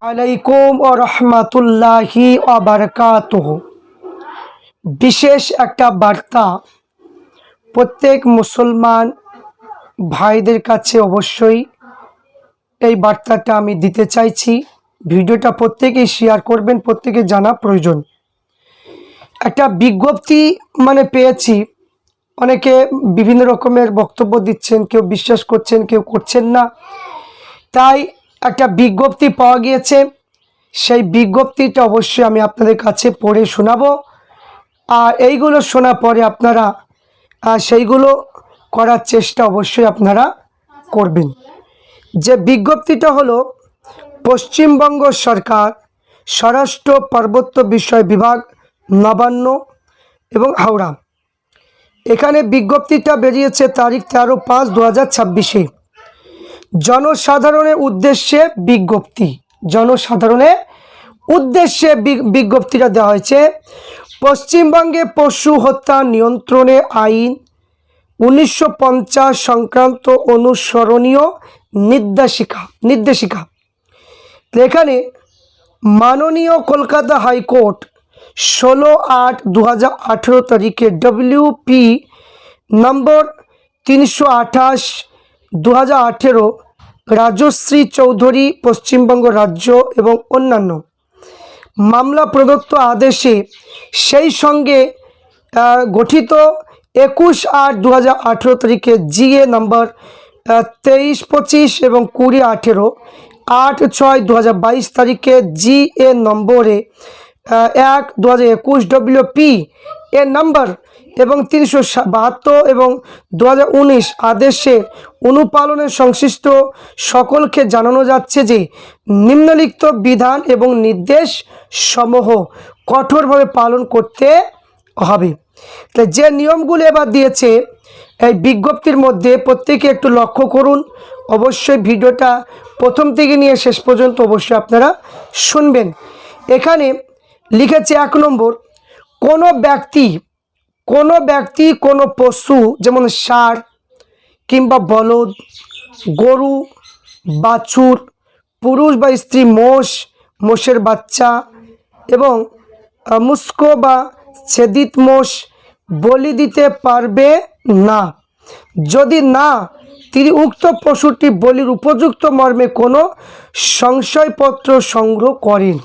আলাইকুম ও রহমাতুল্লাহি ওয়া বারাকাতুহু। বিশেষ একটা বার্তা প্রত্যেক মুসলমান ভাইদের কাছে অবশ্যই এই বার্তাটা আমি দিতে চাইছি। ভিডিওটা প্রত্যেকেই শেয়ার করবেন, প্রত্যেকে জানা প্রয়োজন। একটা বিজ্ঞপ্তি পেয়েছি, অনেকে বিভিন্ন রকমের বক্তব্য দিচ্ছেন, কেউ বিশ্বাস করছেন, কেউ করছেন না। তাই একটা বিজ্ঞপ্তি পাওয়া গিয়েছে, সেই বিজ্ঞপ্তিটা অবশ্যই আমি আপনাদের কাছে পড়ে শোনাবো। আর এইগুলো শোনার পরে আপনারা সেইগুলো করার চেষ্টা অবশ্যই আপনারা করবেন। যে বিজ্ঞপ্তিটা হলো পশ্চিমবঙ্গ সরকার স্বরাষ্ট্র পার্বত্য বিষয় বিভাগ, নবান্ন এবং হাওড়া। এখানে বিজ্ঞপ্তিটা বেরিয়েছে তারিখ 13/5/2026। জনসাধারণের উদ্দেশ্যে বিজ্ঞপ্তি, জনসাধারণের উদ্দেশ্যে বিজ্ঞপ্তিটা দেওয়া হয়েছে। পশ্চিমবঙ্গে পশু হত্যা নিয়ন্ত্রণে আইন 1950 সংক্রান্ত অনুসরণীয় নির্দেশিকা। এখানে মাননীয় কলকাতা হাইকোর্ট 16/8/2018 তারিখে WP নম্বর 328/2018 রাজশ্রী চৌধুরী পশ্চিমবঙ্গ রাজ্য এবং অন্যান্য মামলা প্রদত্ত আদেশে সেই সঙ্গে গঠিত 21/8/2018 তারিখে GA নম্বর 2325 এবং 20/18 8/6/2022 তারিখে GA নম্বরে 1/2021 WP এর নম্বর এবং 372 এবং 2019 আদেশে অনুপালনের সংশ্লিষ্ট সকলকে জানানো যাচ্ছে যে নিম্নলিখিত বিধান এবং নির্দেশ সমূহ কঠোরভাবে পালন করতে হবে। তাই যে নিয়মগুলো এবার দিয়েছে এই বিজ্ঞপ্তির মধ্যে প্রত্যেকে একটু লক্ষ্য করুন। অবশ্যই ভিডিওটা প্রথম থেকে নিয়ে শেষ পর্যন্ত অবশ্যই আপনারা শুনবেন। এখানে লিখেছে 1 নম্বর, কোনো ব্যক্তি কোনো পশু যেমন ষাঁড় কিংবা বলদ, গরু, বাছুর, পুরুষ বা স্ত্রী মোষের বাচ্চা এবং মুস্কো বা ছেদিত মোষ বলি দিতে পারবে না যদি না তিনি উক্ত পশুটি বলির উপযুক্ত মর্মে কোনো সংশয়পত্র সংগ্রহ করেন।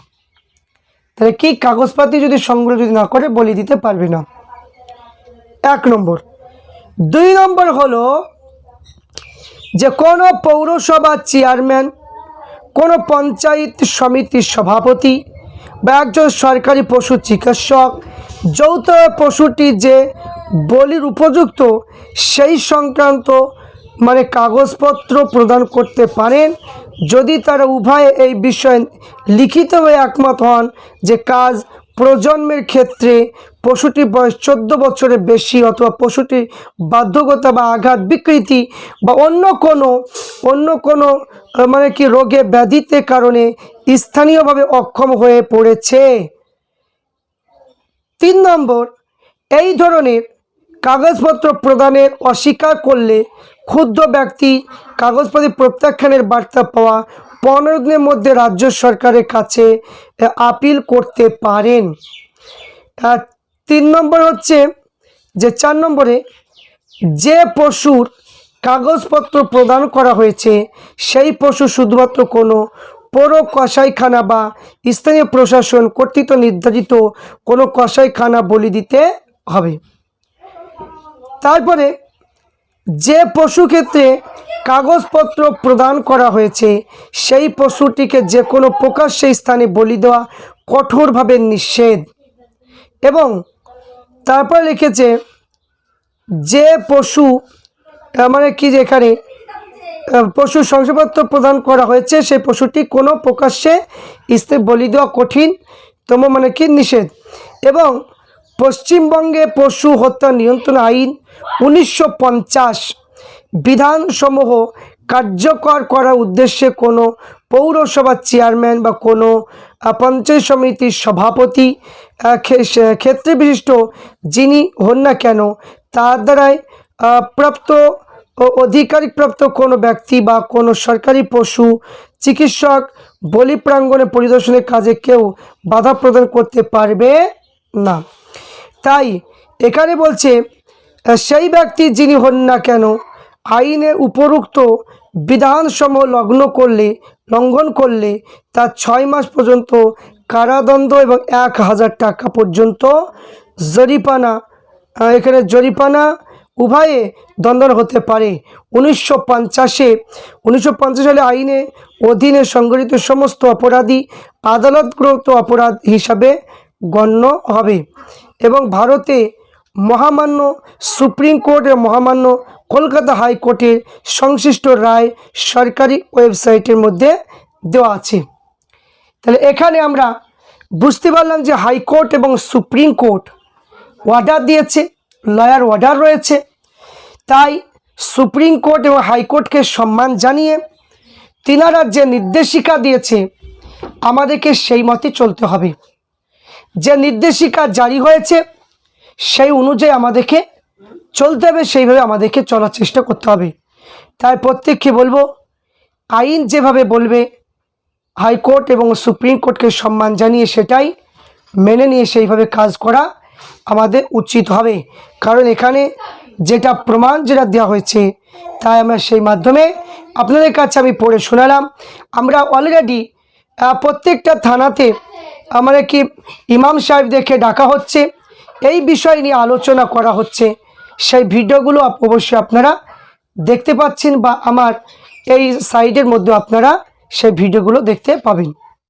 তাহলে কি কাগজপাতি যদি সংগ্রহ না করে বলি দিতে পারবে না, 1 নম্বর। 2 নম্বর হলো যে কোনো পৌরসভা চেয়ারম্যান, কোনো পঞ্চায়েত সমিতির সভাপতি বা একজন সরকারি পশু চিকিৎসক যৌথ পশুটি যে বলির উপযুক্ত সেই সংক্রান্ত কাগজপত্র প্রদান করতে পারেন যদি তারা উভয়ে এই বিষয়ে লিখিতভাবে একমত হন যে কাজ প্রজন্মের ক্ষেত্রে পশুটির বয়স 14 বছরের বেশি অথবা পশুটির বাধ্যকতা বা আঘাত, বিকৃতি বা অন্য কোনো রোগে ব্যাধিতে কারণে স্থানীয়ভাবে অক্ষম হয়ে পড়েছে। 3 নম্বর, এই ধরনের কাগজপত্র প্রদানের অস্বীকার করলে ক্ষুব্ধ ব্যক্তি কাগজপত্র প্রত্যাখ্যানের বার্তা পাওয়া 15 দিনের মধ্যে রাজ্য সরকারের কাছে আপিল করতে পারেন। 3 নম্বর হচ্ছে যে 4 নম্বরে যে পশুর কাগজপত্র প্রদান করা হয়েছে সেই পশু শুধুমাত্র কোনো পৌর কসাইখানা বা স্থানীয় প্রশাসন কর্তৃক নির্ধারিত কোনো কসাইখানা বলি দিতে হবে। তারপরে যে পশু ক্ষেত্রে কাগজপত্র প্রদান করা হয়েছে সেই পশুটিকে যে কোনো প্রকাশ্যে স্থানে বলি দেওয়া কঠোরভাবে নিষেধ। এবং তারপরে লিখেছে যে পশু যেখানে পশু শংসাপত্র প্রদান করা হয়েছে সেই পশুটি কোনো প্রকাশ্যে স্থানে বলি দেওয়া কঠিনতম নিষেধ। এবং পশ্চিমবঙ্গে পশু হত্যা নিয়ন্ত্রণ আইন 1950 বিধানসমূহ কার্যকর করার উদ্দেশ্যে কোনো পৌরসভার চেয়ারম্যান বা কোনো পঞ্চায়েত সমিতির সভাপতি ক্ষেত্রে বিশিষ্ট যিনি হন না কেন তার দ্বারাই প্রাপ্ত অধিকারপ্রাপ্ত কোনো ব্যক্তি বা কোনো সরকারি পশু চিকিৎসক বলি প্রাঙ্গণে পরিদর্শনের কাজে কেউ বাধা প্রদান করতে পারবে না। তাই এখানে বলছে সেই ব্যক্তি যিনি হন না কেন আইনে উপরোক্ত বিধানসমূহ লঙ্ঘন করলে তার 6 মাস পর্যন্ত কারাদণ্ড এবং 1000 টাকা পর্যন্ত জরিমানা, এখানে জরিমানা উভয়ে দণ্ডন হতে পারে। 1950 সালে আইনে অধীনে সংগঠিত সমস্ত অপরাধী আদালতগত অপরাধ হিসাবে গণ্য হবে এবং ভারতে মহামান্য সুপ্রিম কোর্ট এবং মহামান্য কলকাতা হাইকোর্টের সংশ্লিষ্ট রায় সরকারি ওয়েবসাইটের মধ্যে দেওয়া আছে। তাহলে এখানে আমরা বুঝতে পারলাম যে হাইকোর্ট এবং সুপ্রিম কোর্ট অর্ডার দিয়েছে, লয়ার অর্ডার রয়েছে। তাই সুপ্রিম কোর্ট এবং হাইকোর্টকে সম্মান জানিয়ে তিনারা যে নির্দেশিকা দিয়েছে আমাদেরকে সেই মতে চলতে হবে। যে নির্দেশিকা জারি হয়েছে সেই অনুযায়ী আমাদেরকে চলতে হবে, সেইভাবে আমাদেরকে চলার চেষ্টা করতে হবে। তাই প্রত্যেককে বলবো আইন যেভাবে বলবে হাইকোর্ট এবং সুপ্রিম কোর্টকে সম্মান জানিয়ে সেটাই মেনে নিয়ে সেইভাবে কাজ করা আমাদের উচিত হবে। কারণ এখানে যেটা প্রমাণ যেটা দেওয়া হয়েছে তাই আমরা সেই মাধ্যমে আপনাদের কাছে আমি পড়ে শোনালাম। আমরা অলরেডি প্রত্যেকটা থানাতে আমাদের কি ইমাম সাহেবদেরকে ডাকা হচ্ছে, এই বিষয় নিয়ে আলোচনা করা হচ্ছে। সেই ভিডিওগুলো অবশ্যই আপনারা দেখতে পাচ্ছেন বা আমার এই সাইটের মধ্যে আপনারা সেই ভিডিওগুলো দেখতে পাবেন।